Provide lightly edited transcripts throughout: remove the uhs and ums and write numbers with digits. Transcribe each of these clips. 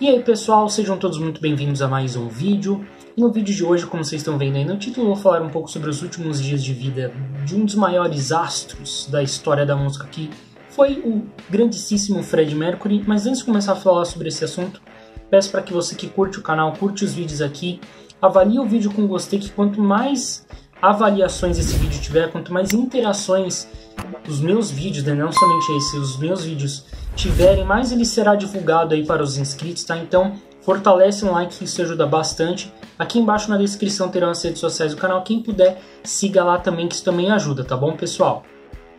E aí pessoal, sejam todos muito bem-vindos a mais um vídeo. E no vídeo de hoje, como vocês estão vendo aí no título, eu vou falar um pouco sobre os últimos dias de vida de um dos maiores astros da história da música, que foi o grandíssimo Freddie Mercury. Mas antes de começar a falar sobre esse assunto, peço para que você que curte o canal, curte os vídeos aqui, avalie o vídeo com gostei, que quanto mais avaliações esse vídeo tiver, quanto mais interações os meus vídeos, né, não somente esse, os meus vídeos tiverem, mais ele será divulgado aí para os inscritos, tá? Então fortalece um like, que isso ajuda bastante. Aqui embaixo na descrição terão as redes sociais do canal, quem puder siga lá também, que isso também ajuda, tá bom pessoal?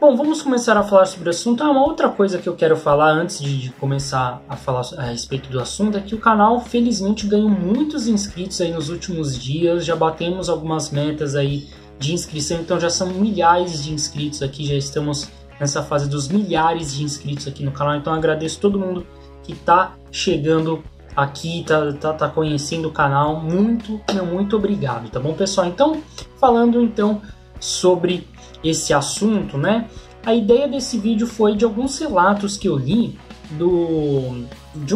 Bom, vamos começar a falar sobre o assunto. Uma outra coisa que eu quero falar antes de começar a falar a respeito do assunto é que o canal felizmente ganhou muitos inscritos aí nos últimos dias, já batemos algumas metas aí de inscrição, então já são milhares de inscritos aqui, já estamos nessa fase dos milhares de inscritos aqui no canal, então agradeço todo mundo que tá chegando aqui, tá conhecendo o canal, muito obrigado, tá bom pessoal? Então, falando então sobre esse assunto, né? A ideia desse vídeo foi de alguns relatos que eu li de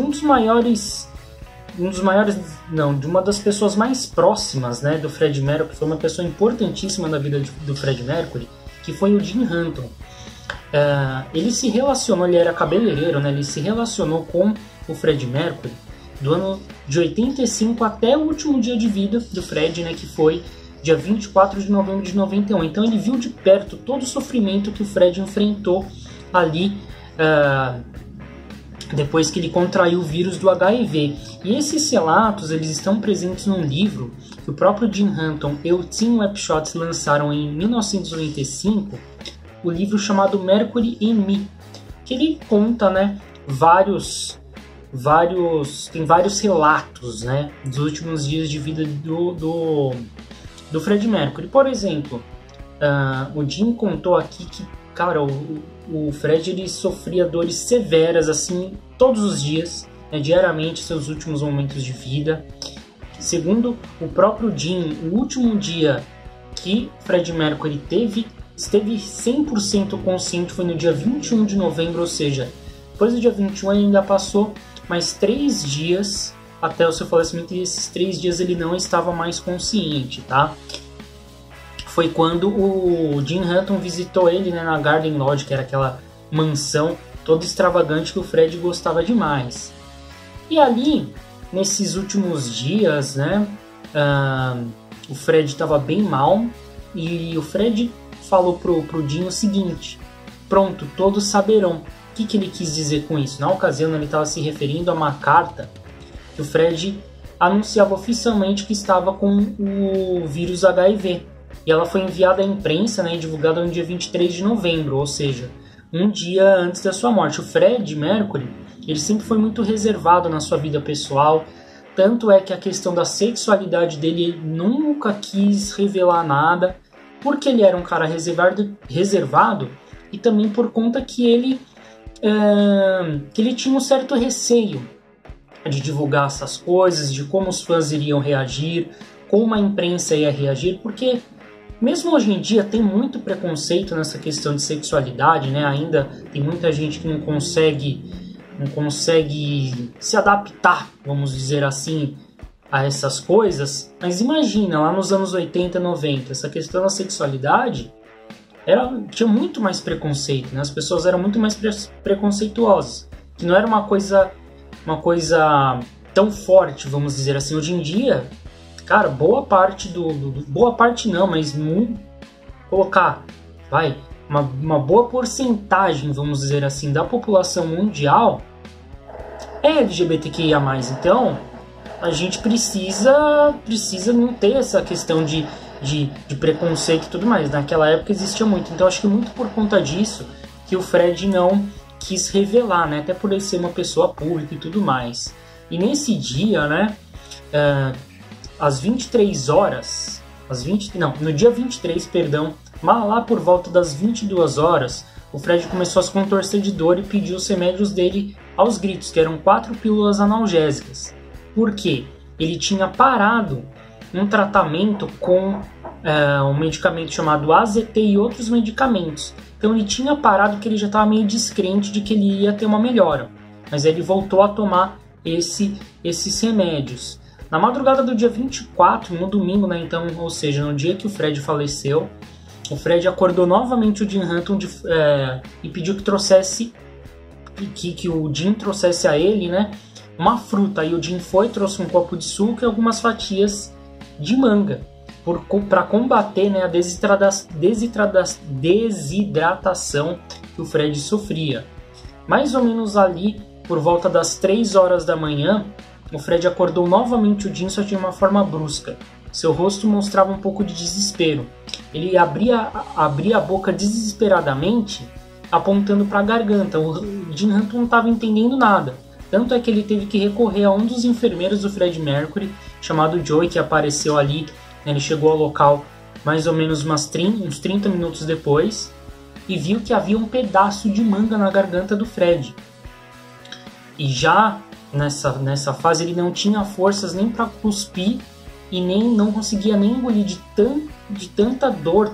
uma das pessoas mais próximas, né, do Freddie Mercury, que foi uma pessoa importantíssima na vida do Freddie Mercury, que foi o Jim Hutton. Ele se relacionou, ele era cabeleireiro, né, ele se relacionou com o Freddie Mercury do ano de 85 até o último dia de vida do Freddie, né, que foi dia 24 de novembro de 91. Então ele viu de perto todo o sofrimento que o Freddie enfrentou ali depois que ele contraiu o vírus do HIV. E esses relatos eles estão presentes num livro que o próprio Jim Hutton e o Tim Wapshott lançaram em 1995, o livro chamado Mercury in Me, que ele conta, né, tem vários relatos, né, dos últimos dias de vida do Freddie Mercury. Por exemplo, o Jim contou aqui que, cara, o Freddie ele sofria dores severas assim todos os dias, né, diariamente, seus últimos momentos de vida. Segundo o próprio Jim, o último dia que Freddie Mercury esteve 100% consciente foi no dia 21 de novembro, ou seja, depois do dia 21 ele ainda passou mais 3 dias até o seu falecimento, e esses 3 dias ele não estava mais consciente, tá? Foi quando o Jim Hutton visitou ele, né, na Garden Lodge, que era aquela mansão toda extravagante que o Freddie gostava demais. E ali, nesses últimos dias, né, o Freddie estava bem mal, e o Freddie falou pro Jim o seguinte: pronto, todos saberão. O que ele quis dizer com isso? Na ocasião ele estava se referindo a uma carta que o Freddie anunciava oficialmente que estava com o vírus HIV. E ela foi enviada à imprensa, né, e divulgada no dia 23 de novembro, ou seja, um dia antes da sua morte. O Freddie Mercury, ele sempre foi muito reservado na sua vida pessoal, tanto é que a questão da sexualidade dele, ele nunca quis revelar nada, porque ele era um cara reservado e também por conta que ele tinha um certo receio de divulgar essas coisas, de como os fãs iriam reagir, como a imprensa ia reagir, porque mesmo hoje em dia tem muito preconceito nessa questão de sexualidade, né? Ainda tem muita gente que não consegue se adaptar, vamos dizer assim, a essas coisas. Mas imagina, lá nos anos 80, 90, essa questão da sexualidade tinha muito mais preconceito, né? As pessoas eram muito mais preconceituosas, que não era uma coisa tão forte, vamos dizer assim. Hoje em dia, cara, boa parte boa parte não, mas colocar, uma boa porcentagem, vamos dizer assim, da população mundial é LGBTQIA+. Então, a gente precisa não ter essa questão de preconceito e tudo mais. Naquela época existia muito, então acho que muito por conta disso que o Freddie não quis revelar, né? Até por ele ser uma pessoa pública e tudo mais. E nesse dia, né, às 23 horas, no dia 23, perdão, lá por volta das 22 horas, o Freddie começou a se contorcer de dor e pediu os remédios dele aos gritos, que eram 4 pílulas analgésicas. Por quê? Ele tinha parado um tratamento com um medicamento chamado AZT e outros medicamentos. Então ele tinha parado, que ele já estava meio descrente de que ele ia ter uma melhora. Mas ele voltou a tomar esses remédios. Na madrugada do dia 24, no domingo, né, então, ou seja, no dia que o Fred faleceu, o Fred acordou novamente o Jim Hutton e pediu que trouxesse, que o Jim trouxesse a ele, né, uma fruta. Aí o Jim trouxe um copo de suco e algumas fatias de manga para combater, né, a desidratação que o Fred sofria. Mais ou menos ali, por volta das 3 horas da manhã, o Fred acordou novamente o Jim, só de uma forma brusca. Seu rosto mostrava um pouco de desespero. Ele abria a boca desesperadamente, apontando para a garganta. O Jim Hutton não estava entendendo nada. Tanto é que ele teve que recorrer a um dos enfermeiros do Fred Mercury, chamado Joey, que apareceu ali. Ele chegou ao local mais ou menos uns 30 minutos depois e viu que havia um pedaço de manga na garganta do Fred. E já nessa fase ele não tinha forças nem para cuspir e não conseguia nem engolir de tanta dor,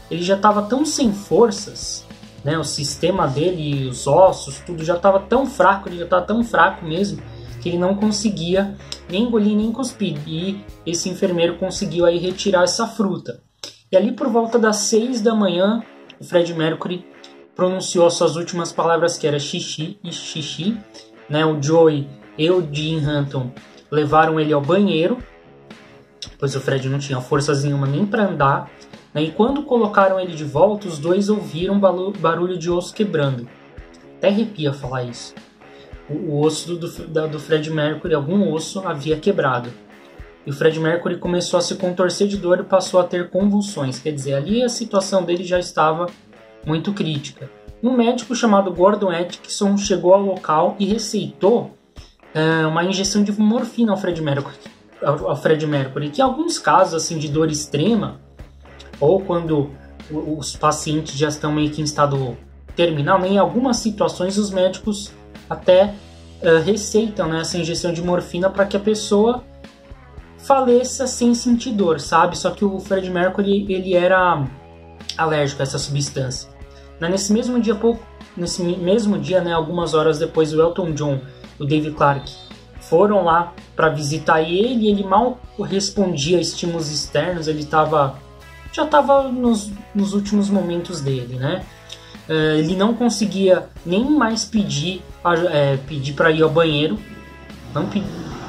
ele já estava tão sem forças, né? O sistema dele, os ossos, tudo já estava tão fraco, ele já estava tão fraco mesmo, que ele não conseguia nem engolir nem cuspir. E esse enfermeiro conseguiu aí retirar essa fruta. E ali por volta das 6 da manhã, o Fred Mercury pronunciou suas últimas palavras, que era xixi e xixi, né? O Joey e o Jim Hutton levaram ele ao banheiro, pois o Fred não tinha forças nenhuma nem para andar, né? E quando colocaram ele de volta, os dois ouviram barulho de osso quebrando. Até arrepia falar isso. O osso do Fred Mercury, algum osso havia quebrado. E o Fred Mercury começou a se contorcer de dor e passou a ter convulsões. Quer dizer, ali a situação dele já estava muito crítica. Um médico chamado Gordon Atkinson chegou ao local e receitou uma injeção de morfina ao Fred Mercury, que em alguns casos assim, de dor extrema, ou quando os pacientes já estão meio que em estado terminal, em algumas situações os médicos até receitam, né, essa injeção de morfina para que a pessoa faleça sem sentir dor, sabe? Só que o Fred Mercury ele era alérgico a essa substância. Nesse mesmo dia, né, algumas horas depois, o Elton John e o Dave Clark foram lá para visitar ele, e ele mal respondia a estímulos externos, ele já estava nos últimos momentos dele, né? Ele não conseguia nem mais pedir para ir ao banheiro,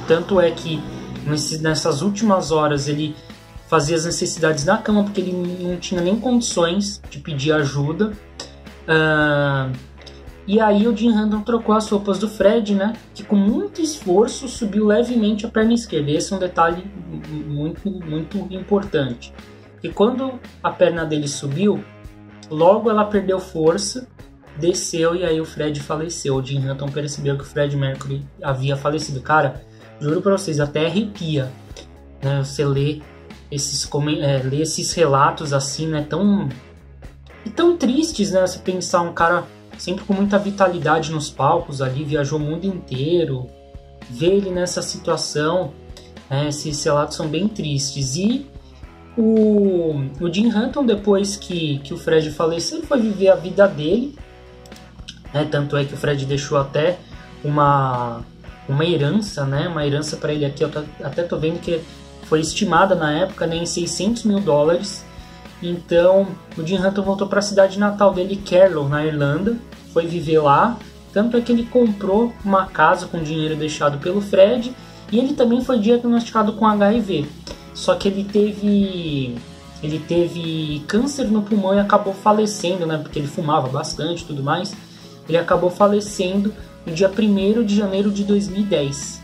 tanto é que nessas últimas horas ele fazia as necessidades na cama, porque ele não tinha nem condições de pedir ajuda. E aí o Jim Hutton trocou as roupas do Fred, né, que com muito esforço subiu levemente a perna esquerda. Esse é um detalhe muito, muito importante. E quando a perna dele subiu, logo ela perdeu força, desceu, e aí o Fred faleceu. O Jim Hutton percebeu que o Fred Mercury havia falecido. Cara, juro pra vocês, até arrepia, né, você ler esses relatos assim, né, tão tristes, né, você pensar um cara sempre com muita vitalidade nos palcos ali, viajou o mundo inteiro, ver ele nessa situação, né, esses relatos são bem tristes. E o Jim Hutton, depois que o Fred faleceu, ele foi viver a vida dele, né, tanto é que o Fred deixou até uma herança, né, uma herança para ele aqui, eu até tô vendo que foi estimada na época, né, em $600 mil. Então o Jim Hutton voltou para a cidade natal dele, Carlow, na Irlanda, foi viver lá. Tanto é que ele comprou uma casa com dinheiro deixado pelo Fred, e ele também foi diagnosticado com HIV. Só que ele teve câncer no pulmão e acabou falecendo, né, porque ele fumava bastante e tudo mais. Ele acabou falecendo no dia 1º de janeiro de 2010.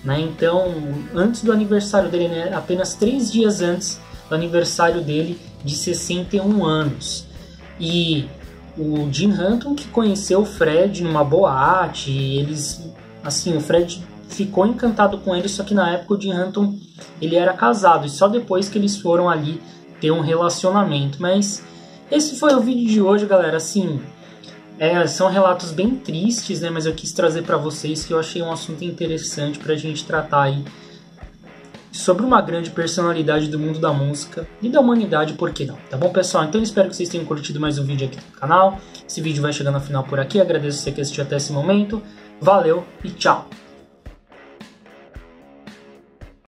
Né? Então, antes do aniversário dele, né, apenas 3 dias antes do aniversário dele de 61 anos. E o Jim Hutton, que conheceu o Fred numa boate, o Fred ficou encantado com ele, só que na época o Jim Hutton ele era casado, e só depois que eles foram ali ter um relacionamento. Mas esse foi o vídeo de hoje, galera. Assim, são relatos bem tristes, né? Mas eu quis trazer para vocês, que eu achei um assunto interessante para a gente tratar aí sobre uma grande personalidade do mundo da música e da humanidade, por que não? Tá bom, pessoal? Então eu espero que vocês tenham curtido mais um vídeo aqui do canal. Esse vídeo vai chegando ao final por aqui. Agradeço você que assistiu até esse momento. Valeu e tchau!